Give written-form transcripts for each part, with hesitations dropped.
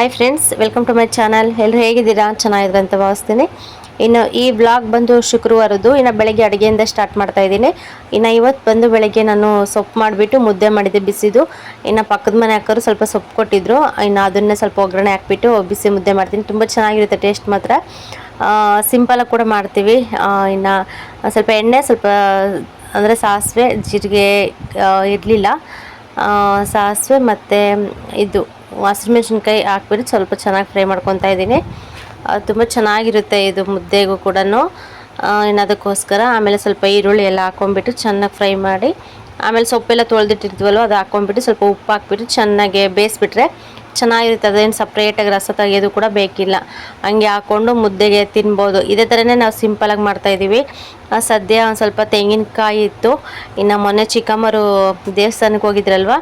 Hi friends, welcome to my channel. ಎಲ್ಲರೂ ಹೇಗಿದ್ದೀರಾ? ಚೆನ್ನಾಗಿದ್ರೆ ಅಂತ ಭಾವಿಸ್ತೀನಿ. ಇನ್ನು ಈ ಬ್ಲಾಗ್ ಬಂದು ಶುಕ್ರವಾರದ್ದು. ಇನ್ನು ಬೆಳಗ್ಗೆ ಅಡುಗೆಯಿಂದ ಸ್ಟಾರ್ಟ್ ಮಾಡ್ತಾ ಇದ್ದೀನಿ. ಇನ್ನು ಇವತ್ತು ಬಂದು ಬೆಳಗ್ಗೆ ನಾನು ಸೊಪ್ಪು ಮಾಡಿಬಿಟ್ಟು ಮುದ್ದೆ ಮಾಡಿದ್ದೆ ಬಿಸಿದು. ಇನ್ನು ಪಕ್ಕದ ಮನೆ ಹಾಕೋರು ಸ್ವಲ್ಪ ಸೊಪ್ಪು ಕೊಟ್ಟಿದ್ರು. ಇನ್ನು ಅದನ್ನೇ ಸ್ವಲ್ಪ ಒಗ್ಗರಣೆ ಹಾಕ್ಬಿಟ್ಟು ಬಿಸಿ ಮುದ್ದೆ ಮಾಡ್ತೀನಿ. ತುಂಬ ಚೆನ್ನಾಗಿರುತ್ತೆ ಟೇಸ್ಟ್ ಮಾತ್ರ. ಸಿಂಪಲಾಗಿ ಕೂಡ ಮಾಡ್ತೀವಿ. ಇನ್ನು ಸ್ವಲ್ಪ ಎಣ್ಣೆ, ಸ್ವಲ್ಪ ಅಂದರೆ ಸಾಸಿವೆ ಜೀರಿಗೆ ಇರಲಿಲ್ಲ, ಸಾಸಿವೆ ಮತ್ತು ಇದು ಹಸಿಮೆಣ್ಸಿನ್ಕಾಯಿ ಹಾಕ್ಬಿಟ್ಟು ಸ್ವಲ್ಪ ಚೆನ್ನಾಗಿ ಫ್ರೈ ಮಾಡ್ಕೊತಾ ಇದ್ದೀನಿ. ತುಂಬ ಚೆನ್ನಾಗಿರುತ್ತೆ ಇದು ಮುದ್ದೆಗೂ ಕೂಡ. ಇನ್ನು ಅದಕ್ಕೋಸ್ಕರ ಆಮೇಲೆ ಸ್ವಲ್ಪ ಈರುಳ್ಳಿ ಎಲ್ಲ ಹಾಕ್ಕೊಂಬಿಟ್ಟು ಚೆನ್ನಾಗಿ ಫ್ರೈ ಮಾಡಿ, ಆಮೇಲೆ ಸೊಪ್ಪೆಲ್ಲ ತೊಳೆದಿಟ್ಟಿರ್ತೀವಲ್ವ ಅದು ಹಾಕ್ಕೊಂಬಿಟ್ಟು ಸ್ವಲ್ಪ ಉಪ್ಪು ಹಾಕ್ಬಿಟ್ಟು ಚೆನ್ನಾಗಿ ಬೇಯಿಸ್ಬಿಟ್ರೆ ಚೆನ್ನಾಗಿರುತ್ತೆ. ಅದೇನು ಸಪ್ರೇಟಾಗಿ ರಸ ತೆಗೆಯೋದು ಕೂಡ ಬೇಕಿಲ್ಲ, ಹಂಗೆ ಹಾಕ್ಕೊಂಡು ಮುದ್ದೆಗೆ ತಿನ್ಬೋದು. ಇದೇ ಥರನೇ ನಾವು ಸಿಂಪಲಾಗಿ ಮಾಡ್ತಾಯಿದ್ದೀವಿ. ಸದ್ಯ ಒಂದು ಸ್ವಲ್ಪ ತೆಂಗಿನಕಾಯಿ ಇತ್ತು. ಇನ್ನು ಮೊನ್ನೆ ಚಿಕ್ಕಮ್ಮರು ದೇವಸ್ಥಾನಕ್ಕೆ ಹೋಗಿದ್ರಲ್ವ,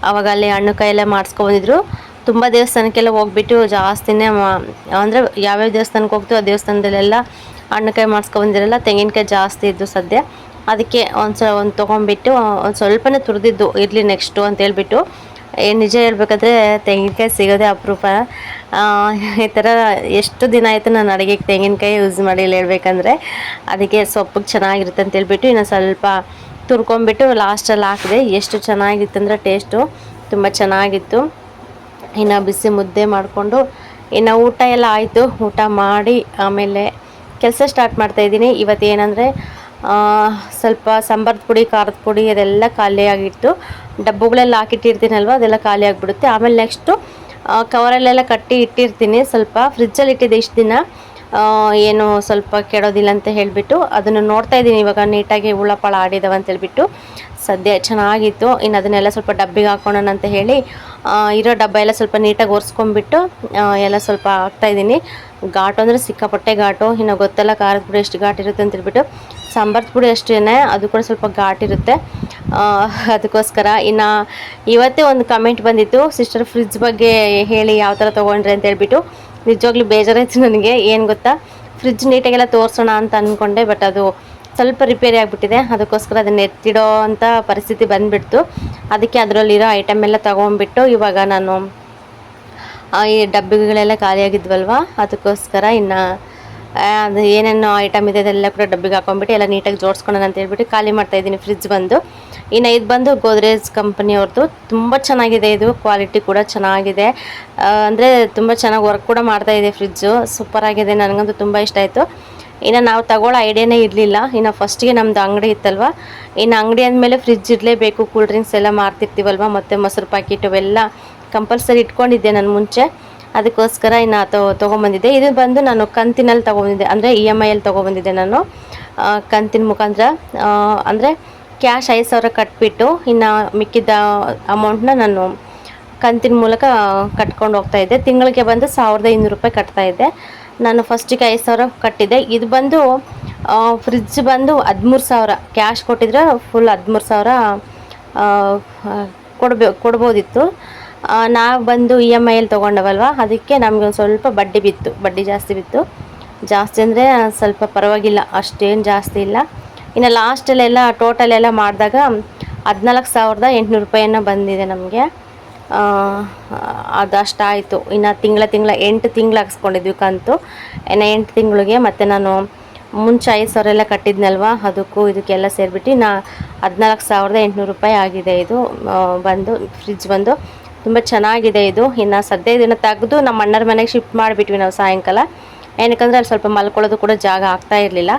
ಆವಾಗ ಅಲ್ಲಿ ಹಣ್ಣು ಕಾಯೆಲ್ಲ ಮಾಡಿಸ್ಕೊಬಂದಿದ್ರು. ತುಂಬ ದೇವಸ್ಥಾನಕ್ಕೆಲ್ಲ ಹೋಗ್ಬಿಟ್ಟು ಜಾಸ್ತಿನೇ ಅಂದರೆ ಯಾವ್ಯಾವ ದೇವಸ್ಥಾನಕ್ಕೆ ಹೋಗ್ತೀವಿ ಆ ದೇವಸ್ಥಾನದಲ್ಲೆಲ್ಲ ಹಣ್ಣುಕಾಯಿ ಮಾಡಿಸ್ಕೊಬಂದಿರಲ್ಲ, ತೆಂಗಿನಕಾಯಿ ಜಾಸ್ತಿ ಇದ್ದು ಸದ್ಯ. ಅದಕ್ಕೆ ಒಂದು ತೊಗೊಂಬಿಟ್ಟು ಒಂದು ಸ್ವಲ್ಪನೇ ತುರಿದಿದ್ದು ಇರಲಿ ನೆಕ್ಸ್ಟು ಅಂತ ಹೇಳ್ಬಿಟ್ಟು. ನಿಜ ಹೇಳ್ಬೇಕಾದ್ರೆ ತೆಂಗಿನಕಾಯಿ ಸಿಗೋದೇ ಅಪರೂಪ. ಈ ಥರ ಎಷ್ಟು ದಿನ ಆಯಿತು ನಾನು ಅಡುಗೆಗೆ ತೆಂಗಿನಕಾಯಿ ಯೂಸ್ ಮಾಡಿಲ್ಲ ಹೇಳ್ಬೇಕಂದ್ರೆ. ಅದಕ್ಕೆ ಸೊಪ್ಪಿಗೆ ಚೆನ್ನಾಗಿರುತ್ತೆ ಅಂತ ಹೇಳ್ಬಿಟ್ಟು ಇನ್ನು ಸ್ವಲ್ಪ ತುರ್ಕೊಂಬಿಟ್ಟು ಲಾಸ್ಟಲ್ಲಿ ಹಾಕಿದೆ. ಎಷ್ಟು ಚೆನ್ನಾಗಿತ್ತು ಅಂದರೆ ಟೇಸ್ಟು ತುಂಬ ಚೆನ್ನಾಗಿತ್ತು. ಇನ್ನು ಬಿಸಿ ಮುದ್ದೆ ಮಾಡಿಕೊಂಡು ಇನ್ನು ಊಟ ಎಲ್ಲ ಆಯಿತು. ಊಟ ಮಾಡಿ ಆಮೇಲೆ ಕೆಲಸ ಸ್ಟಾರ್ಟ್ ಮಾಡ್ತಾಯಿದ್ದೀನಿ. ಇವತ್ತು ಏನಂದರೆ ಸ್ವಲ್ಪ ಸಾಂಬಾರ್ದು ಪುಡಿ, ಖಾರದ ಪುಡಿ ಅದೆಲ್ಲ ಖಾಲಿಯಾಗಿತ್ತು. ಡಬ್ಬಗಳೆಲ್ಲ ಹಾಕಿಟ್ಟಿರ್ತೀನಲ್ವ, ಅದೆಲ್ಲ ಖಾಲಿ ಆಗಿಬಿಡುತ್ತೆ. ಆಮೇಲೆ ನೆಕ್ಸ್ಟು ಕವರಲ್ಲೆಲ್ಲ ಕಟ್ಟಿ ಇಟ್ಟಿರ್ತೀನಿ. ಸ್ವಲ್ಪ ಫ್ರಿಜ್ಜಲ್ಲಿ ಇಟ್ಟಿದ್ದೆ ಇಷ್ಟು ದಿನ, ಏನು ಸ್ವಲ್ಪ ಕೆಡೋದಿಲ್ಲ ಅಂತ ಹೇಳಿಬಿಟ್ಟು ಅದನ್ನು ನೋಡ್ತಾಯಿದ್ದೀನಿ ಇವಾಗ ನೀಟಾಗಿ ಹುಳಪಳ ಆಡಿದಾವೆ ಅಂತ ಹೇಳ್ಬಿಟ್ಟು. ಸದ್ಯ ಚೆನ್ನಾಗಿತ್ತು. ಇನ್ನು ಅದನ್ನೆಲ್ಲ ಸ್ವಲ್ಪ ಡಬ್ಬಿಗೆ ಹಾಕೋಣ ಅಂತ ಹೇಳಿ ಇರೋ ಡಬ್ಬ ಎಲ್ಲ ಸ್ವಲ್ಪ ನೀಟಾಗಿ ಒರೆಸ್ಕೊಂಡ್ಬಿಟ್ಟು ಎಲ್ಲ ಸ್ವಲ್ಪ ಹಾಕ್ತಾಯಿದ್ದೀನಿ. ಘಾಟು ಅಂದರೆ ಸಿಕ್ಕಾಪಟ್ಟೆ ಘಾಟು. ಇನ್ನು ಗೊತ್ತಲ್ಲ ಖಾರದ ಪುಡಿ ಎಷ್ಟು ಘಾಟ್ ಇರುತ್ತೆ ಅಂತ ಹೇಳ್ಬಿಟ್ಟು. ಸಾಂಬಾರ್ದು ಪುಡಿ ಅಷ್ಟೇ, ಅದು ಕೂಡ ಸ್ವಲ್ಪ ಘಾಟಿರುತ್ತೆ. ಅದಕ್ಕೋಸ್ಕರ ಇನ್ನು ಇವತ್ತೇ ಒಂದು ಕಮೆಂಟ್ ಬಂದಿತ್ತು, ಸಿಸ್ಟರ್ ಫ್ರಿಜ್ ಬಗ್ಗೆ ಹೇಳಿ ಯಾವ ಥರ ತೊಗೊಂಡ್ರೆ ಅಂತ ಹೇಳ್ಬಿಟ್ಟು. ನಿಜವಾಗ್ಲೂ ಬೇಜಾರಾಯಿತು ನನಗೆ. ಏನು ಗೊತ್ತಾ, ಫ್ರಿಜ್ ನೀಟಾಗೆಲ್ಲ ತೋರಿಸೋಣ ಅಂತ ಅಂದ್ಕೊಂಡೆ, ಬಟ್ ಅದು ಸ್ವಲ್ಪ ರಿಪೇರಿ ಆಗಿಬಿಟ್ಟಿದೆ. ಅದಕ್ಕೋಸ್ಕರ ಅದನ್ನು ಎತ್ತಿಡೋ ಅಂಥ ಪರಿಸ್ಥಿತಿ ಬಂದುಬಿಡ್ತು. ಅದಕ್ಕೆ ಅದರಲ್ಲಿರೋ ಐಟಮ್ ಎಲ್ಲ ತೊಗೊಂಡ್ಬಿಟ್ಟು ಇವಾಗ ನಾನು ಈ ಡಬ್ಬಿಗಳೆಲ್ಲ ಖಾಲಿಯಾಗಿದ್ವಲ್ವ, ಅದಕ್ಕೋಸ್ಕರ ಇನ್ನು ಅದು ಏನೇನು ಐಟಮ್ ಇದೆ ಅದೆಲ್ಲ ಕೂಡ ಡಬ್ಬಿಗೆ ಹಾಕೊಂಡ್ಬಿಟ್ಟು ಎಲ್ಲ ನೀಟಾಗಿ ಜೋಡಿಸ್ಕೊಳ್ಳೋಣ ಅಂತ ಹೇಳ್ಬಿಟ್ಟು ಖಾಲಿ ಮಾಡ್ತಾಯಿದ್ದೀನಿ ಫ್ರಿಜ್ ಬಂದು. ಇನ್ನು ಇದು ಬಂದು ಗೋದ್ರೇಜ್ ಕಂಪನಿಯವ್ರದ್ದು. ತುಂಬ ಚೆನ್ನಾಗಿದೆ ಇದು, ಕ್ವಾಲಿಟಿ ಕೂಡ ಚೆನ್ನಾಗಿದೆ. ಅಂದರೆ ತುಂಬ ಚೆನ್ನಾಗಿ ವರ್ಕ್ ಕೂಡ ಮಾಡ್ತಾಯಿದೆ ಫ್ರಿಜ್ಜು. ಸೂಪರಾಗಿದೆ, ನನಗಂತೂ ತುಂಬ ಇಷ್ಟ ಆಯಿತು. ಇನ್ನು ನಾವು ತಗೊಳ್ಳೋ ಐಡಿಯಾನೇ ಇರಲಿಲ್ಲ. ಇನ್ನು ಫಸ್ಟಿಗೆ ನಮ್ಮದು ಅಂಗಡಿ ಇತ್ತಲ್ವ, ಇನ್ನು ಅಂಗಡಿ ಅಂದಮೇಲೆ ಫ್ರಿಜ್ ಇರಲೇಬೇಕು. ಕೂಲ್ ಡ್ರಿಂಕ್ಸ್ ಎಲ್ಲ ಮಾರ್ತಿರ್ತೀವಲ್ವ, ಮತ್ತು ಮೊಸರು ಪ್ಯಾಕೆಟ್ ಅವೆಲ್ಲ ಕಂಪಲ್ಸರಿ ಇಟ್ಕೊಂಡಿದ್ದೆ ನಾನು ಮುಂಚೆ. ಅದಕ್ಕೋಸ್ಕರ ಇನ್ನು ತೊಗೊಂಬಂದಿದ್ದೆ. ಇದು ಬಂದು ನಾನು ಕಂತಿನಲ್ಲಿ ತೊಗೊಂಬಂದಿದ್ದೆ, ಅಂದರೆ EMIಯಲ್ಲಿ ತೊಗೊಬಂದಿದ್ದೆ ನಾನು. ಕಂತಿನ ಮುಖಾಂತರ ಅಂದರೆ ಕ್ಯಾಶ್ 5,000 ಕಟ್ಬಿಟ್ಟು ಇನ್ನು ಮಿಕ್ಕಿದ ಅಮೌಂಟನ್ನ ನಾನು ಕಂತಿನ ಮೂಲಕ ಕಟ್ಕೊಂಡು ಹೋಗ್ತಾಯಿದ್ದೆ. ತಿಂಗಳಿಗೆ ಬಂದು 1,500 ರೂಪಾಯಿ ಕಟ್ತಾಯಿದ್ದೆ ನಾನು. ಫಸ್ಟಿಗೆ 5,000 ಕಟ್ಟಿದ್ದೆ. ಇದು ಬಂದು ಫ್ರಿಜ್ ಬಂದು 13,000 ಕ್ಯಾಶ್ ಕೊಟ್ಟಿದ್ರೆ ಫುಲ್ 13,000 ಕೊಡ್ಬೋದಿತ್ತು. ನಾವು ಬಂದು EMIಯಲ್ಲಿ ತೊಗೊಂಡವಲ್ವ, ಅದಕ್ಕೆ ನಮಗೆ ಒಂದು ಸ್ವಲ್ಪ ಬಡ್ಡಿ ಜಾಸ್ತಿ ಬಿತ್ತು. ಜಾಸ್ತಿ ಅಂದರೆ ಸ್ವಲ್ಪ ಪರವಾಗಿಲ್ಲ, ಅಷ್ಟೇನು ಜಾಸ್ತಿ ಇಲ್ಲ. ಇನ್ನು ಲಾಸ್ಟಲ್ಲೆಲ್ಲ ಟೋಟಲೆಲ್ಲ ಮಾಡಿದಾಗ 14,800 ರೂಪಾಯಿನ ಬಂದಿದೆ ನಮಗೆ. ಅದು ಅಷ್ಟಾಯಿತು. ಇನ್ನು ತಿಂಗಳ 8 ತಿಂಗಳು ಹಾಕ್ಸ್ಕೊಂಡಿದ್ವಿ ಕಂತು. ಇನ್ನು 8 ತಿಂಗಳಿಗೆ ಮತ್ತು ನಾನು ಮುಂಚೆ 5,000 ಎಲ್ಲ ಕಟ್ಟಿದ್ನಲ್ವ, ಅದಕ್ಕೂ ಇದಕ್ಕೆಲ್ಲ ಸೇರಿಬಿಟ್ಟು ನಾ 14,800 ರೂಪಾಯಿ ಆಗಿದೆ. ಇದು ಬಂದು ಫ್ರಿಜ್ ಬಂದು ತುಂಬ ಚೆನ್ನಾಗಿದೆ ಇದು. ಇನ್ನು ಸದ್ಯ ಇದನ್ನು ತೆಗೆದು ನಮ್ಮ ಅಣ್ಣರ ಮನೆಗೆ ಶಿಫ್ಟ್ ಮಾಡಿಬಿಟ್ವಿ ನಾವು ಸಾಯಂಕಾಲ. ಏನಕ್ಕಂದರೆ ಅಲ್ಲಿ ಸ್ವಲ್ಪ ಮಲ್ಕೊಳ್ಳೋದು ಕೂಡ ಜಾಗ ಆಗ್ತಾ ಇರಲಿಲ್ಲ.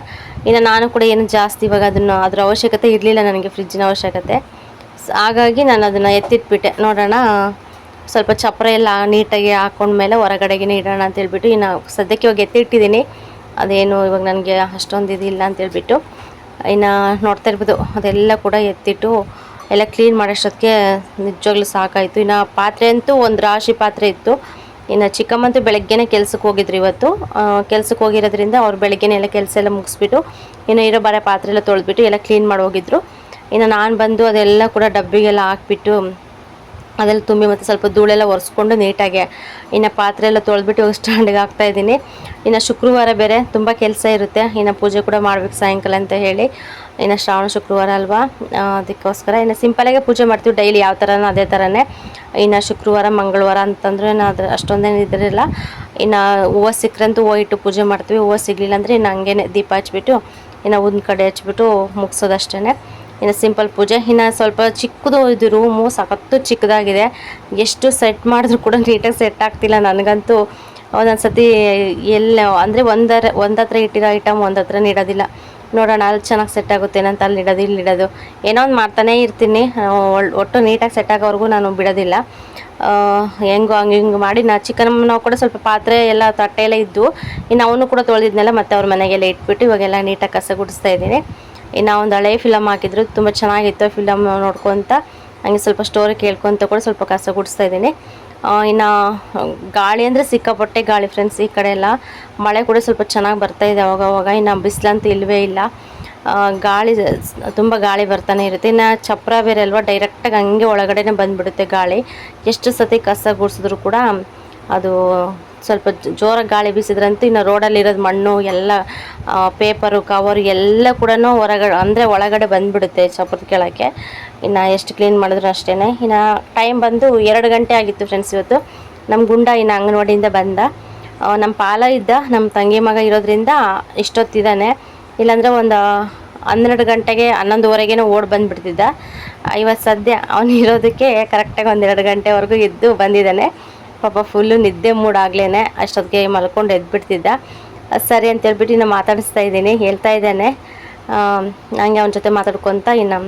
ಇನ್ನು ನಾನು ಕೂಡ ಏನು ಜಾಸ್ತಿ ಇವಾಗ ಅದರ ಅವಶ್ಯಕತೆ ಇರಲಿಲ್ಲ ನನಗೆ, ಫ್ರಿಜ್ಜಿನ ಅವಶ್ಯಕತೆ. ಹಾಗಾಗಿ ನಾನು ಅದನ್ನು ಎತ್ತಿಟ್ಬಿಟ್ಟೆ. ನೋಡೋಣ ಸ್ವಲ್ಪ ಚಪ್ಪರ ಎಲ್ಲ ನೀಟಾಗಿ ಹಾಕ್ಕೊಂಡ್ಮೇಲೆ ಹೊರಗಡೆಗೆ ಇಡೋಣ ಅಂತ ಹೇಳ್ಬಿಟ್ಟು ಇನ್ನು ಸದ್ಯಕ್ಕೆ ಇವಾಗ ಎತ್ತಿಟ್ಟಿದ್ದೀನಿ. ಅದೇನು ಇವಾಗ ನನಗೆ ಅಷ್ಟೊಂದು ಇದಿಲ್ಲ ಅಂತೇಳ್ಬಿಟ್ಟು ಇನ್ನು ನೋಡ್ತಾ ಇರ್ಬೋದು. ಅದೆಲ್ಲ ಕೂಡ ಎತ್ತಿಟ್ಟು ಎಲ್ಲ ಕ್ಲೀನ್ ಮಾಡೋಷ್ಟೊತ್ತಿಗೆ ನಿಜವಾಗ್ಲೂ ಸಾಕಾಯಿತು. ಇನ್ನು ಪಾತ್ರೆ ಅಂತೂ ಒಂದು ರಾಶಿ ಪಾತ್ರೆ ಇತ್ತು. ಇನ್ನು ಚಿಕ್ಕಮ್ಮಂತೂ ಬೆಳಗ್ಗೆನೇ ಕೆಲ್ಸಕ್ಕೆ ಹೋಗಿದ್ರು ಇವತ್ತು. ಕೆಲ್ಸಕ್ಕೆ ಹೋಗಿರೋದ್ರಿಂದ ಅವ್ರು ಬೆಳಗ್ಗೆನೇ ಎಲ್ಲ ಕೆಲಸ ಎಲ್ಲ ಮುಗಿಸ್ಬಿಟ್ಟು ಇನ್ನು ಇರೋ ಬರೋ ಪಾತ್ರೆ ಎಲ್ಲ ತೊಳೆದ್ಬಿಟ್ಟು ಎಲ್ಲ ಕ್ಲೀನ್ ಮಾಡಿ ಹೋಗಿದ್ರು. ಇನ್ನು ನಾನು ಬಂದು ಅದೆಲ್ಲ ಕೂಡ ಡಬ್ಬಿಗೆಲ್ಲ ಹಾಕ್ಬಿಟ್ಟು ಅದೆಲ್ಲ ತುಂಬಿ ಮತ್ತು ಸ್ವಲ್ಪ ಧೂಳೆಲ್ಲ ಒರೆಸ್ಕೊಂಡು ನೀಟಾಗಿ ಇನ್ನು ಪಾತ್ರೆ ಎಲ್ಲ ತೊಳೆದ್ಬಿಟ್ಟು ಸ್ಟ್ಯಾಂಡಿಗೆ ಹಾಕ್ತಾಯಿದ್ದೀನಿ. ಇನ್ನು ಶುಕ್ರವಾರ ಬೇರೆ ತುಂಬ ಕೆಲಸ ಇರುತ್ತೆ, ಇನ್ನು ಪೂಜೆ ಕೂಡ ಮಾಡ್ಬೇಕು ಸಾಯಂಕಾಲ ಅಂತ ಹೇಳಿ. ಇನ್ನು ಶ್ರಾವಣ ಶುಕ್ರವಾರ ಅಲ್ವಾ, ಅದಕ್ಕೋಸ್ಕರ ಇನ್ನು ಸಿಂಪಲಾಗೆ ಪೂಜೆ ಮಾಡ್ತೀವಿ ಡೈಲಿ ಯಾವ ಥರನೋ ಅದೇ ಥರನೇ. ಇನ್ನು ಶುಕ್ರವಾರ ಮಂಗಳವಾರ ಅಂತಂದರೆ ಅದು ಅಷ್ಟೊಂದೇನು ಇದ್ದಿರಲಿಲ್ಲ. ಇನ್ನು ಹೂವು ಸಿಕ್ಕರಂತೂ ಹೂವು ಇಟ್ಟು ಪೂಜೆ ಮಾಡ್ತೀವಿ, ಹೂವು ಸಿಗಲಿಲ್ಲ ಅಂದರೆ ಇನ್ನು ಹಂಗೇನೆ ದೀಪ ಹಚ್ಬಿಟ್ಟು ಇನ್ನು ಒಂದು ಕಡೆ ಹಚ್ಬಿಟ್ಟು ಮುಗಿಸೋದಷ್ಟೇ. ಇನ್ನು ಸಿಂಪಲ್ ಪೂಜೆ. ಇನ್ನು ಸ್ವಲ್ಪ ಚಿಕ್ಕದು ಇದು ರೂಮು, ಸಖತ್ತು ಚಿಕ್ಕದಾಗಿದೆ. ಎಷ್ಟು ಸೆಟ್ ಮಾಡಿದ್ರು ಕೂಡ ನೀಟಾಗಿ ಸೆಟ್ ಆಗ್ತಿಲ್ಲ ನನಗಂತೂ. ಒಂದೊಂದು ಸತಿ ಎಲ್ಲ ಅಂದರೆ ಒಂದತ್ರ ಇಟ್ಟಿರೋ ಐಟಮ್ ಒಂದತ್ರ ನೀಡೋದಿಲ್ಲ. ನೋಡೋಣ ಅಲ್ಲಿ ಚೆನ್ನಾಗಿ ಸೆಟ್ ಆಗುತ್ತೇನಂತ ಅಲ್ಲಿ ಇಡೋದು ಇಲ್ಲಿ ಇಡೋದು ಏನೋ ಒಂದು ಮಾಡ್ತಾನೇ ಇರ್ತೀನಿ. ಒಟ್ಟು ನೀಟಾಗಿ ಸೆಟ್ ಆಗೋವರೆಗೂ ನಾನು ಬಿಡೋದಿಲ್ಲ. ಹೆಂಗೋ ಹಂಗೆ ಹಿಂಗೆ ಮಾಡಿ ನಾವು ಕೂಡ ಸ್ವಲ್ಪ ಪಾತ್ರೆ ಎಲ್ಲ ತಟ್ಟೆ ಎಲ್ಲ ಇದ್ದು ಇನ್ನು ಅವನು ಕೂಡ ತೊಳೆದಿದ್ನೆಲ್ಲ ಮತ್ತೆ ಅವ್ರ ಮನೆಗೆಲ್ಲ ಇಟ್ಬಿಟ್ಟು ಇವಾಗೆಲ್ಲ ನೀಟಾಗಿ ಕಸ ಗುಡಿಸ್ತಾ ಇದ್ದೀನಿ. ಇನ್ನು ಒಂದು ಹಳೆ ಫಿಲಮ್ ಹಾಕಿದ್ರು, ತುಂಬ ಚೆನ್ನಾಗಿತ್ತು ಫಿಲಮ್ ನೋಡ್ಕೊತ ಹಂಗೆ ಸ್ವಲ್ಪ ಸ್ಟೋರಿ ಕೇಳ್ಕೊತ ಕೂಡ ಸ್ವಲ್ಪ ಕಸ ಗುಡಿಸ್ತಾ ಇದ್ದೀನಿ. ಇನ್ನು ಗಾಳಿ ಅಂದರೆ ಸಿಕ್ಕಾಪಟ್ಟೆ ಗಾಳಿ ಫ್ರೆಂಡ್ಸ್. ಈ ಕಡೆ ಎಲ್ಲ ಮಳೆ ಕೂಡ ಸ್ವಲ್ಪ ಚೆನ್ನಾಗಿ ಬರ್ತಾಯಿದೆ ಅವಾಗವಾಗ. ಇನ್ನು ಬಿಸಿಲಂತೂ ಇಲ್ಲವೇ ಇಲ್ಲ, ಗಾಳಿ ತುಂಬ ಗಾಳಿ ಬರ್ತಾನೆ ಇರುತ್ತೆ. ಇನ್ನು ಚಪ್ರ ಬೇರೆ ಅಲ್ವಾ, ಡೈರೆಕ್ಟಾಗಿ ಹಂಗೆ ಒಳಗಡೆನೇ ಬಂದುಬಿಡುತ್ತೆ ಗಾಳಿ. ಎಷ್ಟು ಸತಿ ಕಸ ಗುಡಿಸಿದ್ರು ಕೂಡ ಅದು ಸ್ವಲ್ಪ ಜೋರಾಗಿ ಗಾಳಿ ಬೀಸಿದ್ರಂತೂ ಇನ್ನು ರೋಡಲ್ಲಿರೋದು ಮಣ್ಣು ಎಲ್ಲ ಪೇಪರು ಕವರು ಎಲ್ಲ ಕೂಡ ಹೊರಗಡೆ ಅಂದರೆ ಒಳಗಡೆ ಬಂದುಬಿಡುತ್ತೆ ಚಪ್ರದ ಕೆಳಕ್ಕೆ. ಇನ್ನು ಎಷ್ಟು ಕ್ಲೀನ್ ಮಾಡಿದ್ರು ಅಷ್ಟೇ. ಇನ್ನು ಟೈಮ್ ಬಂದು 2 ಗಂಟೆ ಆಗಿತ್ತು ಫ್ರೆಂಡ್ಸ್ ಇವತ್ತು. ನಮ್ಮ ಗುಂಡ ಇನ್ನು ಅಂಗನವಾಡಿಯಿಂದ ಬಂದ. ನಮ್ಮ ಪಾಲ ಇದ್ದ ನಮ್ಮ ತಂಗಿ ಮಗ ಇರೋದ್ರಿಂದ ಇಷ್ಟೊತ್ತಿದ್ದಾನೆ, ಇಲ್ಲಾಂದರೆ ಒಂದು 12 ಗಂಟೆಗೆ 11:15 ಓಡಿ ಬಂದುಬಿಡ್ತಿದ್ದ. ಇವತ್ತು ಸದ್ಯ ಅವನು ಇರೋದಕ್ಕೆ ಕರೆಕ್ಟಾಗಿ 2 ಗಂಟೆವರೆಗೂ ಇದ್ದು ಬಂದಿದ್ದಾನೆ. ಪಾಪ ಫುಲ್ಲು ನಿದ್ದೆ ಮೂಡಾಗ್ಲೇ ಅಷ್ಟೊತ್ತಿಗೆ ಮಲ್ಕೊಂಡು ಎದ್ಬಿಡ್ತಿದ್ದ. ಸರಿ ಅಂತೇಳ್ಬಿಟ್ಟು ಇನ್ನು ಮಾತಾಡಿಸ್ತಾ ಇದ್ದೀನಿ, ಹೇಳ್ತಾ ಇದ್ದಾನೆ. ಹಂಗೆ ಅವನ ಜೊತೆ ಮಾತಾಡ್ಕೊತ ಇನ್ನು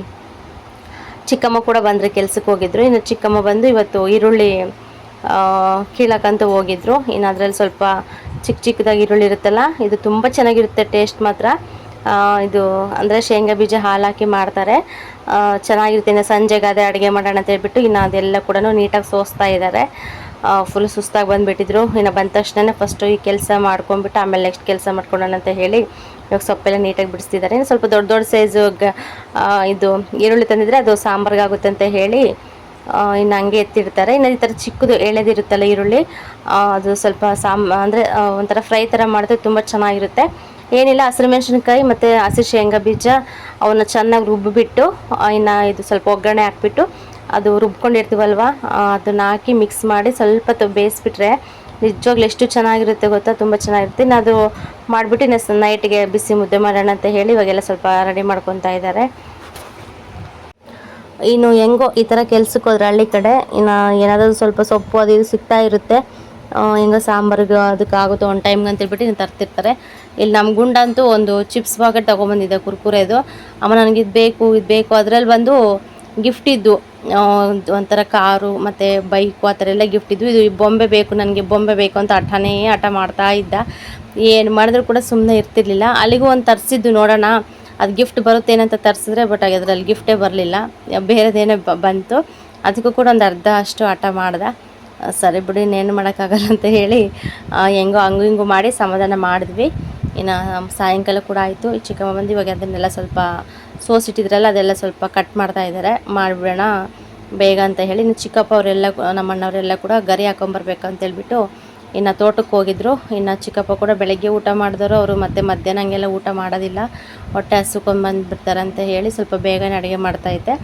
ಚಿಕ್ಕಮ್ಮ ಕೂಡ ಬಂದರೆ ಕೆಲ್ಸಕ್ಕೆ ಹೋಗಿದ್ರು. ಇನ್ನು ಚಿಕ್ಕಮ್ಮ ಬಂದು ಇವತ್ತು ಈರುಳ್ಳಿ ಕೀಳಕ್ಕಂತೂ ಹೋಗಿದ್ರು. ಇನ್ನು ಅದರಲ್ಲಿ ಸ್ವಲ್ಪ ಚಿಕ್ಕದಾಗಿ ಈರುಳ್ಳಿ ಇರುತ್ತಲ್ಲ, ಇದು ತುಂಬ ಚೆನ್ನಾಗಿರುತ್ತೆ ಟೇಸ್ಟ್ ಮಾತ್ರ. ಇದು ಅಂದರೆ ಶೇಂಗಾ ಬೀಜ ಹಾಲು ಹಾಕಿ ಮಾಡ್ತಾರೆ, ಚೆನ್ನಾಗಿರುತ್ತೆ. ಇನ್ನು ಸಂಜೆಗೆ ಅದೇ ಅಡುಗೆ ಮಾಡೋಣ ಅಂತ ಹೇಳ್ಬಿಟ್ಟು ಇನ್ನು ಅದೆಲ್ಲ ಕೂಡ ನೀಟಾಗಿ ಸೋಸ್ತಾ ಇದ್ದಾರೆ. ಫುಲ್ ಸುಸ್ತಾಗಿ ಬಂದುಬಿಟ್ಟಿದ್ರು. ಇನ್ನು ಬಂದ ತಕ್ಷಣ ಫಸ್ಟು ಈ ಕೆಲಸ ಮಾಡ್ಕೊಂಬಿಟ್ಟು ಆಮೇಲೆ ನೆಕ್ಸ್ಟ್ ಕೆಲಸ ಮಾಡ್ಕೊಳ್ಳೋಣ ಅಂತ ಹೇಳಿ ಇವಾಗ ಸೊಪ್ಪೆಲ್ಲ ನೀಟಾಗಿ ಬಿಡಿಸ್ತಿದ್ದಾರೆ. ಇನ್ನು ಸ್ವಲ್ಪ ದೊಡ್ಡ ದೊಡ್ಡ ಸೈಜು ಇದು ಈರುಳ್ಳಿ ತಂದಿದ್ರೆ ಅದು ಸಾಂಬಾರಿಗಾಗುತ್ತೆ ಅಂತ ಹೇಳಿ ಇನ್ನು ಹಂಗೆ ಎತ್ತಿಡ್ತಾರೆ. ಇನ್ನು ಈ ಥರ ಚಿಕ್ಕದು ಎಳೆದಿರುತ್ತಲ್ಲ ಈರುಳ್ಳಿ, ಅದು ಸ್ವಲ್ಪ ಅಂದರೆ ಒಂಥರ ಫ್ರೈ ಥರ ಮಾಡಿದ್ರೆ ತುಂಬ ಚೆನ್ನಾಗಿರುತ್ತೆ. ಏನಿಲ್ಲ, ಹಸಿರು ಮೆಣಸಿನ್ಕಾಯಿ ಮತ್ತು ಹಸಿರು ಶೇಂಗಾ ಬೀಜ ಅವನ್ನ ಚೆನ್ನಾಗಿ ರುಬ್ಬಿಬಿಟ್ಟು ಇನ್ನು ಇದು ಸ್ವಲ್ಪ ಒಗ್ಗರಣೆ ಹಾಕ್ಬಿಟ್ಟು ಅದು ರುಬ್ಕೊಂಡಿರ್ತೀವಲ್ವ ಅದನ್ನ ಹಾಕಿ ಮಿಕ್ಸ್ ಮಾಡಿ ಸ್ವಲ್ಪ ಬೇಯಿಸ್ಬಿಟ್ರೆ ನಿಜವಾಗ್ಲೂ ಎಷ್ಟು ಚೆನ್ನಾಗಿರುತ್ತೆ ಗೊತ್ತಾ, ತುಂಬ ಚೆನ್ನಾಗಿರುತ್ತೆ. ಇನ್ನು ಅದು ಮಾಡಿಬಿಟ್ಟು ನೈಟ್ಗೆ ಬಿಸಿ ಮುದ್ದೆ ಮಾಡೋಣ ಅಂತ ಹೇಳಿ ಇವಾಗೆಲ್ಲ ಸ್ವಲ್ಪ ರೆಡಿ ಮಾಡ್ಕೊತಾ ಇದ್ದಾರೆ. ಇನ್ನು ಹೆಂಗೋ ಈ ಥರ ಕೆಲ್ಸಕ್ಕೆ ಹೋದ್ರೆ ಹಳ್ಳಿ ಕಡೆ ಇನ್ನು ಏನಾದರೂ ಸ್ವಲ್ಪ ಸೊಪ್ಪು ಅದು ಇದು ಸಿಗ್ತಾ ಇರುತ್ತೆ. ಹೆಂಗೋ ಸಾಂಬಾರಿಗೆ ಅದಕ್ಕಾಗುತ್ತೆ ಒಂದು ಟೈಮ್ಗೆ ಅಂತೇಳ್ಬಿಟ್ಟು ಇನ್ನು ತರ್ತಿರ್ತಾರೆ. ಇಲ್ಲಿ ನಮ್ಮ ಗುಂಡಂತೂ ಒಂದು ಚಿಪ್ಸ್ ಪಾಕೆಟ್ ತೊಗೊಂಬಂದಿದ್ದೆ ಕುರ್ಕುರೆದು. ಅಮ್ಮ ನನಗೆ ಇದು ಬೇಕು ಅದರಲ್ಲಿ ಬಂದು ಗಿಫ್ಟ್ ಇದ್ದು ಒಂಥರ ಕಾರು ಮತ್ತು ಬೈಕು ಆ ಥರ ಎಲ್ಲ ಗಿಫ್ಟ್ ಇದ್ದು. ಇದು ಬೊಂಬೆ ಬೇಕು ಅಂತ ಹಠ ಮಾಡ್ತಾ ಇದ್ದ. ಏನು ಮಾಡಿದ್ರು ಕೂಡ ಸುಮ್ಮನೆ ಇರ್ತಿರ್ಲಿಲ್ಲ. ಅಲ್ಲಿಗೂ ಒಂದು ತರಿಸಿದ್ದು, ನೋಡೋಣ ಅದು ಗಿಫ್ಟ್ ಬರುತ್ತೇನಂತ ತರಿಸಿದ್ರೆ, ಬಟ್ ಅದರಲ್ಲಿ ಗಿಫ್ಟೇ ಬರಲಿಲ್ಲ, ಬೇರೆದೇನೇ ಬಂತು. ಅದಕ್ಕೂ ಕೂಡ ಒಂದು ಅರ್ಧ ಅಷ್ಟು ಹಠ ಮಾಡ್ದೆ. ಸರಿ ಬಿಡಿ, ಇನ್ನೇನು ಮಾಡೋಕ್ಕಾಗಲ್ಲ ಅಂತ ಹೇಳಿ ಹೆಂಗೋ ಹಂಗೂ ಹಿಂಗೂ ಮಾಡಿ ಸಮಾಧಾನ ಮಾಡಿದ್ವಿ. ಇನ್ನು ಸಾಯಂಕಾಲ ಕೂಡ ಆಯಿತು. ಈ ಚಿಕ್ಕಮ್ಮ ಬಂದು ಇವಾಗ ಅದನ್ನೆಲ್ಲ ಸ್ವಲ್ಪ ಸೋಸಿಟ್ಟಿದ್ರಲ್ಲ ಅದೆಲ್ಲ ಸ್ವಲ್ಪ ಕಟ್ ಮಾಡ್ತಾ ಇದ್ದಾರೆ. ಮಾಡಿಬಿಡೋಣ ಬೇಗ ಅಂತ ಹೇಳಿ. ಇನ್ನು ಚಿಕ್ಕಪ್ಪ ಅವರೆಲ್ಲ ನಮ್ಮ ಅಣ್ಣವರೆಲ್ಲ ಕೂಡ ಗರಿ ಹಾಕೊಂಬರ್ಬೇಕಂತೇಳ್ಬಿಟ್ಟು ಇನ್ನು ತೋಟಕ್ಕೆ ಹೋಗಿದ್ರು. ಇನ್ನು ಚಿಕ್ಕಪ್ಪ ಕೂಡ ಬೆಳಗ್ಗೆ ಊಟ ಮಾಡಿದವರು, ಅವರು ಮತ್ತೆ ಮಧ್ಯಾಹ್ನ ಹಂಗೆಲ್ಲ ಊಟ ಮಾಡೋದಿಲ್ಲ, ಹೊಟ್ಟೆ ಹಸ್ಕೊಂಡು ಬಂದುಬಿಡ್ತಾರೆ ಅಂತ ಹೇಳಿ ಸ್ವಲ್ಪ ಬೇಗನೆ ಅಡುಗೆ ಮಾಡ್ತಾಯಿದ್ದೆ.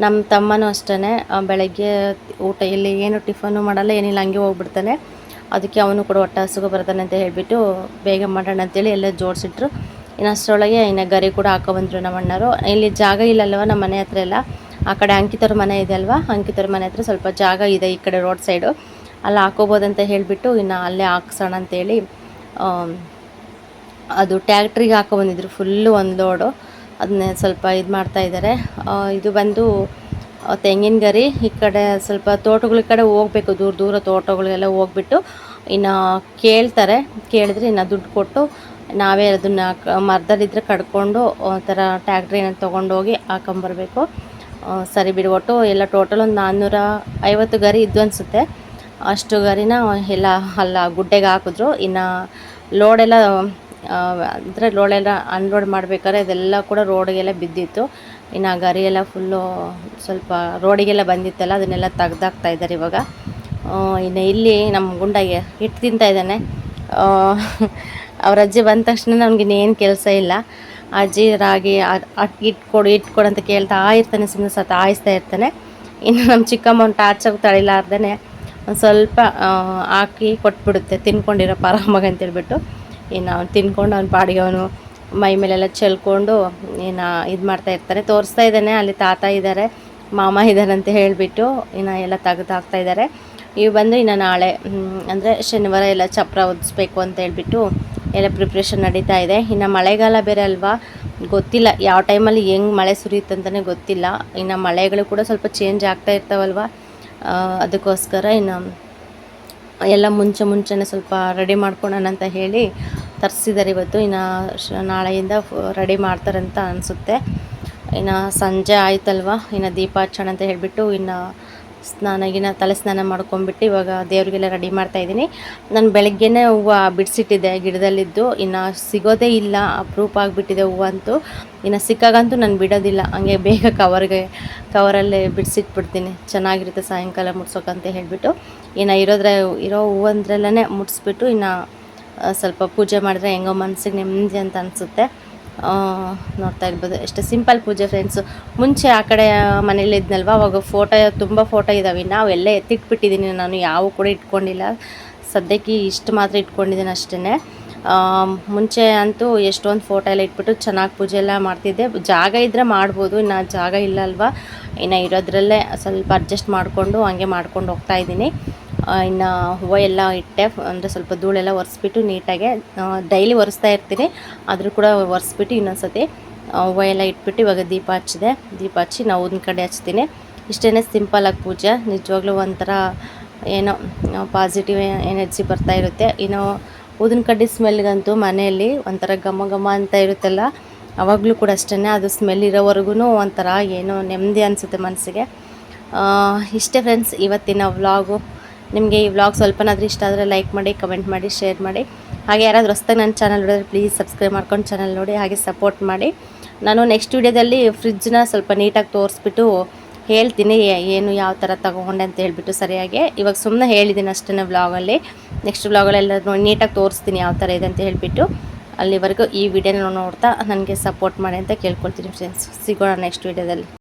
ನಮ್ಮ ತಮ್ಮನೂ ಅಷ್ಟೇ ಬೆಳಗ್ಗೆ ಊಟ ಇಲ್ಲಿ ಏನು ಟಿಫನ್ನು ಮಾಡಲ್ಲ, ಏನಿಲ್ಲ, ಹಂಗೆ ಹೋಗ್ಬಿಡ್ತಾನೆ. ಅದಕ್ಕೆ ಅವನು ಕೂಡ ಹೊಟ್ಟೆ ಹಸುಗೋ ಬರ್ತಾನೆ ಅಂತ ಹೇಳಿಬಿಟ್ಟು ಬೇಗ ಮಾಡೋಣ ಅಂತೇಳಿ ಎಲ್ಲ ಜೋಡಿಸಿಟ್ರು. ಇನ್ನು ಅಷ್ಟರೊಳಗೆ ಇನ್ನು ಗರಿ ಕೂಡ ಹಾಕೊಬಂದರು ನಮ್ಮ ಅಣ್ಣರು. ಇಲ್ಲಿ ಜಾಗ ಇಲ್ಲಲ್ವ ನಮ್ಮ ಮನೆ ಹತ್ರ ಎಲ್ಲ, ಆ ಕಡೆ ಅಂಕಿತವ್ರ ಮನೆ ಇದೆ ಅಲ್ವಾ, ಅಂಕಿತವ್ರ ಮನೆ ಹತ್ರ ಸ್ವಲ್ಪ ಜಾಗ ಇದೆ ಈ ಕಡೆ ರೋಡ್ ಸೈಡು, ಅಲ್ಲಿ ಹಾಕೋಬೋದಂತ ಹೇಳಿಬಿಟ್ಟು ಇನ್ನು ಅಲ್ಲೇ ಹಾಕ್ಸೋಣ ಅಂತೇಳಿ ಅದು ಟ್ಯಾಕ್ಟ್ರಿಗೆ ಹಾಕೊಬಂದಿದ್ರು ಫುಲ್ಲು ಒಂದು ಲೋಡು. ಅದನ್ನೇ ಸ್ವಲ್ಪ ಇದು ಮಾಡ್ತಾಯಿದ್ದಾರೆ. ಇದು ಬಂದು ತೆಂಗಿನ ಗರಿ. ಈ ಕಡೆ ಸ್ವಲ್ಪ ತೋಟಗಳ ಕಡೆ ಹೋಗ್ಬೇಕು, ದೂರ ತೋಟಗಳಿಗೆಲ್ಲ ಹೋಗ್ಬಿಟ್ಟು ಇನ್ನು ಕೇಳಿದ್ರೆ ಇನ್ನು ದುಡ್ಡು ಕೊಟ್ಟು ನಾವೇ ಅದನ್ನು ಮರದಲ್ಲಿದ್ದರೆ ಕಡ್ಕೊಂಡು ಒಂಥರ ಟ್ಯಾಕ್ಟ್ರಿನ ತೊಗೊಂಡೋಗಿ ಹಾಕೊಂಬರ್ಬೇಕು. ಸರಿ ಬಿಡು, ಒಟ್ಟು ಎಲ್ಲ ಟೋಟಲ್ ಒಂದು 450 ಗರಿ ಇದ್ದು ಅನಿಸುತ್ತೆ. ಅಷ್ಟು ಗರಿನ ಎಲ್ಲ ಅಲ್ಲ ಗುಡ್ಡೆಗೆ ಹಾಕಿದ್ರು. ಇನ್ನು ಲೋಡೆಲ್ಲ ಅಂದರೆ ಲೋಡೆಲ್ಲ ಅನ್ಲೋಡ್ ಮಾಡಬೇಕಾದ್ರೆ ಇದೆಲ್ಲ ಕೂಡ ರೋಡಿಗೆಲ್ಲ ಬಿದ್ದಿತ್ತು. ಇನ್ನು ಗರಿ ಎಲ್ಲ ಫುಲ್ಲು ಸ್ವಲ್ಪ ರೋಡಿಗೆಲ್ಲ ಬಂದಿತ್ತಲ್ಲ ಅದನ್ನೆಲ್ಲ ತೆಗ್ದಾಕ್ತಾ ಇದ್ದಾರೆ ಇವಾಗ. ಇನ್ನು ಇಲ್ಲಿ ನಮ್ಮ ಗುಂಡಾಗೆ ಹಿಟ್ಟು ತಿಂತಾ ಇದ್ದಾನೆ. ಅವ್ರ ಅಜ್ಜಿ ಬಂದ ತಕ್ಷಣ ನನಗಿನ್ನೇನು ಕೆಲಸ ಇಲ್ಲ. ಅಜ್ಜಿ ರಾಗಿ ಇಟ್ಕೊಡು ಅಂತ ಕೇಳ್ತಾ ಇರ್ತಾನೆ, ಸುಮ್ಮನೆ ಸತಾಯಿಸ್ತಾ ಇರ್ತಾನೆ. ಇನ್ನು ನಮ್ಮ ಚಿಕ್ಕಮ್ಮ ಒಂದು ಟಾರ್ಚಾಗಿ ತಳಿಲಾರ್ದೇ ಒಂದು ಸ್ವಲ್ಪ ಹಾಕಿ ಕೊಟ್ಬಿಡುತ್ತೆ, ತಿನ್ಕೊಂಡಿರೋ ಪರಾಮಗ ಅಂತೇಳ್ಬಿಟ್ಟು. ಇನ್ನು ಅವ್ನು ತಿನ್ಕೊಂಡು ಅವ್ನ ಪಾಡಿಗೆ ಅವನು ಮೈ ಮೇಲೆಲ್ಲ ಚೆಲ್ಕೊಂಡು ಇನ್ನು ಇದು ಮಾಡ್ತಾ ಇರ್ತಾರೆ. ತೋರಿಸ್ತಾ ಇದ್ದಾನೆ ಅಲ್ಲಿ ತಾತ ಇದ್ದಾರೆ, ಮಾಮ ಇದ್ದಾರೆ ಅಂತ ಹೇಳಿಬಿಟ್ಟು ಇನ್ನು ಎಲ್ಲ ತೆಗೆದು ಹಾಕ್ತಾ ಇದ್ದಾರೆ. ಇವು ಬಂದು ಇನ್ನು ನಾಳೆ ಅಂದರೆ ಶನಿವಾರ ಎಲ್ಲ ಚಪ್ರ ಒದಿಸ್ಬೇಕು ಅಂತ ಹೇಳ್ಬಿಟ್ಟು ಎಲ್ಲ ಪ್ರಿಪ್ರೇಷನ್ ನಡೀತಾ ಇದೆ. ಇನ್ನು ಮಳೆಗಾಲ ಬೇರೆ ಅಲ್ವಾ, ಗೊತ್ತಿಲ್ಲ ಯಾವ ಟೈಮಲ್ಲಿ ಹೆಂಗೆ ಮಳೆ ಸುರಿಯುತ್ತಂತಲೇ ಗೊತ್ತಿಲ್ಲ. ಇನ್ನು ಮಳೆಗಳು ಕೂಡ ಸ್ವಲ್ಪ ಚೇಂಜ್ ಆಗ್ತಾ ಇರ್ತಾವಲ್ವ, ಅದಕ್ಕೋಸ್ಕರ ಇನ್ನು ಎಲ್ಲ ಮುಂಚೆನೇ ಸ್ವಲ್ಪ ರೆಡಿ ಮಾಡ್ಕೊಳ್ಳೋಣ ಅಂತ ಹೇಳಿ ತರಿಸಿದ್ದಾರೆ ಇವತ್ತು. ಇನ್ನು ನಾಳೆಯಿಂದ ರೆಡಿ ಮಾಡ್ತಾರಂತ ಅನಿಸುತ್ತೆ. ಇನ್ನು ಸಂಜೆ ಆಯ್ತಲ್ವ, ಇನ್ನು ದೀಪ ಹಚ್ಚೋಣ ಅಂತ ಹೇಳಿಬಿಟ್ಟು ಇನ್ನು ತಲೆ ಸ್ನಾನ ಮಾಡ್ಕೊಂಬಿಟ್ಟು ಇವಾಗ ದೇವ್ರಿಗೆಲ್ಲ ರೆಡಿ ಮಾಡ್ತಾಯಿದ್ದೀನಿ. ನಾನು ಬೆಳಗ್ಗೆನೇ ಹೂವು ಬಿಡಿಸಿಟ್ಟಿದ್ದೆ ಗಿಡದಲ್ಲಿದ್ದು, ಇನ್ನು ಸಿಗೋದೇ ಇಲ್ಲ, ಅಪರೂಪ ಆಗಿಬಿಟ್ಟಿದೆ ಹೂವಂತೂ. ಇನ್ನು ಸಿಕ್ಕಾಗಂತೂ ನಾನು ಬಿಡೋದಿಲ್ಲ, ಹಂಗೆ ಬೇಗ ಕವರಲ್ಲೇ ಬಿಡಿಸಿಟ್ಬಿಡ್ತೀನಿ, ಚೆನ್ನಾಗಿರುತ್ತೆ ಸಾಯಂಕಾಲ ಮುಡ್ಸೋಕ್ಕಂತ ಹೇಳಿಬಿಟ್ಟು. ಇನ್ನು ಇರೋ ಹೂವಂದ್ರಲ್ಲೇ ಮುಡಿಸ್ಬಿಟ್ಟು ಇನ್ನು ಸ್ವಲ್ಪ ಪೂಜೆ ಮಾಡಿದ್ರೆ ಹೆಂಗೋ ಮನಸ್ಸಿಗೆ ನೆಮ್ಮದಿ ಅಂತ ಅನಿಸುತ್ತೆ. ನೋಡ್ತಾ ಇರ್ಬೋದು ಎಷ್ಟು ಸಿಂಪಲ್ ಪೂಜೆ ಫ್ರೆಂಡ್ಸು. ಮುಂಚೆ ಆ ಕಡೆ ಮನೇಲಿ ಇದ್ನಲ್ವ, ಅವಾಗ ತುಂಬ ಫೋಟೋ ಇದ್ದಾವೆ, ನಾವೆಲ್ಲ ಎತ್ತಿಟ್ಬಿಟ್ಟಿದ್ದೀನಿ, ನಾನು ಯಾವ ಕೂಡ ಇಟ್ಕೊಂಡಿಲ್ಲ. ಸದ್ಯಕ್ಕೆ ಇಷ್ಟು ಮಾತ್ರ ಇಟ್ಕೊಂಡಿದ್ದೀನಿ ಅಷ್ಟೇ. ಮುಂಚೆ ಅಂತೂ ಎಷ್ಟೊಂದು ಫೋಟೋ ಎಲ್ಲ ಇಟ್ಬಿಟ್ಟು ಚೆನ್ನಾಗಿ ಪೂಜೆ ಎಲ್ಲ ಮಾಡ್ತಿದ್ದೆ. ಜಾಗ ಇದ್ದರೆ ಮಾಡ್ಬೋದು, ಇನ್ನು ಜಾಗ ಇಲ್ಲ ಅಲ್ವಾ, ಇನ್ನು ಇರೋದ್ರಲ್ಲೇ ಸ್ವಲ್ಪ ಅಡ್ಜಸ್ಟ್ ಮಾಡಿಕೊಂಡು ಹಂಗೆ ಮಾಡ್ಕೊಂಡು ಹೋಗ್ತಾಯಿದ್ದೀನಿ. ಇನ್ನು ಹೂವು ಎಲ್ಲ ಇಟ್ಟೆ, ಅಂದರೆ ಸ್ವಲ್ಪ ಧೂಳೆಲ್ಲ ಒರೆಸ್ಬಿಟ್ಟು ನೀಟಾಗೆ ಡೈಲಿ ಒರೆಸ್ತಾ ಇರ್ತೀನಿ, ಆದರೂ ಕೂಡ ಒರೆಸ್ಬಿಟ್ಟು ಇನ್ನೊಂದು ಸತಿ ಹೂವು ಎಲ್ಲ ಇಟ್ಬಿಟ್ಟು ಇವಾಗ ದೀಪ ಹಚ್ಚಿ ನಾವು ಊದಿನ ಕಡೆ ಹಚ್ತೀನಿ. ಇಷ್ಟೇ ಸಿಂಪಲಾಗಿ ಪೂಜೆ, ನಿಜವಾಗ್ಲೂ ಒಂಥರ ಏನೋ ಪಾಸಿಟಿವ್ ಎನರ್ಜಿ ಬರ್ತಾ ಇರುತ್ತೆ. ಇನ್ನು ಊದಿನ ಕಡ್ಡಿ ಸ್ಮೆಲ್ಗಂತೂ ಮನೆಯಲ್ಲಿ ಒಂಥರ ಘಮ ಅಂತ ಇರುತ್ತಲ್ಲ, ಆವಾಗಲೂ ಕೂಡ ಅಷ್ಟೇ, ಅದು ಸ್ಮೆಲ್ ಇರೋವರೆಗೂ ಒಂಥರ ಏನೋ ನೆಮ್ಮದಿ ಅನಿಸುತ್ತೆ ಮನಸ್ಸಿಗೆ. ಇಷ್ಟೇ ಫ್ರೆಂಡ್ಸ್ ಇವತ್ತಿನ ವ್ಲಾಗು. ನಿಮಗೆ ಈ ವ್ಲಾಗ್ ಸ್ವಲ್ಪನಾದರೂ ಇಷ್ಟ ಆದರೆ ಲೈಕ್ ಮಾಡಿ, ಕಮೆಂಟ್ ಮಾಡಿ, ಶೇರ್ ಮಾಡಿ. ಹಾಗೆ ಯಾರಾದರೂ ಹೊಸ್ದಾಗಿ ನನ್ನ ಚಾನಲ್ ನೋಡಿದ್ರೆ ಪ್ಲೀಸ್ ಸಬ್ಸ್ಕ್ರೈಬ್ ಮಾಡ್ಕೊಂಡು ಚಾನಲ್ ನೋಡಿ, ಹಾಗೆ ಸಪೋರ್ಟ್ ಮಾಡಿ. ನಾನು ನೆಕ್ಸ್ಟ್ ವೀಡಿಯೋದಲ್ಲಿ ಫ್ರಿಜ್ನ ಸ್ವಲ್ಪ ನೀಟಾಗಿ ತೋರಿಸ್ಬಿಟ್ಟು ಹೇಳ್ತೀನಿ ಏನು ಯಾವ ಥರ ತೊಗೊಂಡೆ ಅಂತ ಹೇಳ್ಬಿಟ್ಟು ಸರಿಯಾಗಿ. ಇವಾಗ ಸುಮ್ಮನೆ ಹೇಳಿದ್ದೀನಿ ಅಷ್ಟೇ ವ್ಲಾಗಲ್ಲಿ. ನೆಕ್ಸ್ಟ್ ವ್ಲಾಗಲ್ಲೆಲ್ಲ ನೀಟಾಗಿ ತೋರಿಸ್ತೀನಿ ಯಾವ ಥರ ಇದೆ ಅಂತ ಹೇಳಿಬಿಟ್ಟು. ಅಲ್ಲಿವರೆಗೂ ಈ ವಿಡಿಯೋನ ನೋಡ್ತಾ ನನಗೆ ಸಪೋರ್ಟ್ ಮಾಡಿ ಅಂತ ಕೇಳ್ಕೊಳ್ತೀನಿ ಫ್ರೆಂಡ್ಸ್. ಸಿಗೋಣ ನೆಕ್ಸ್ಟ್ ವೀಡಿಯೋದಲ್ಲಿ.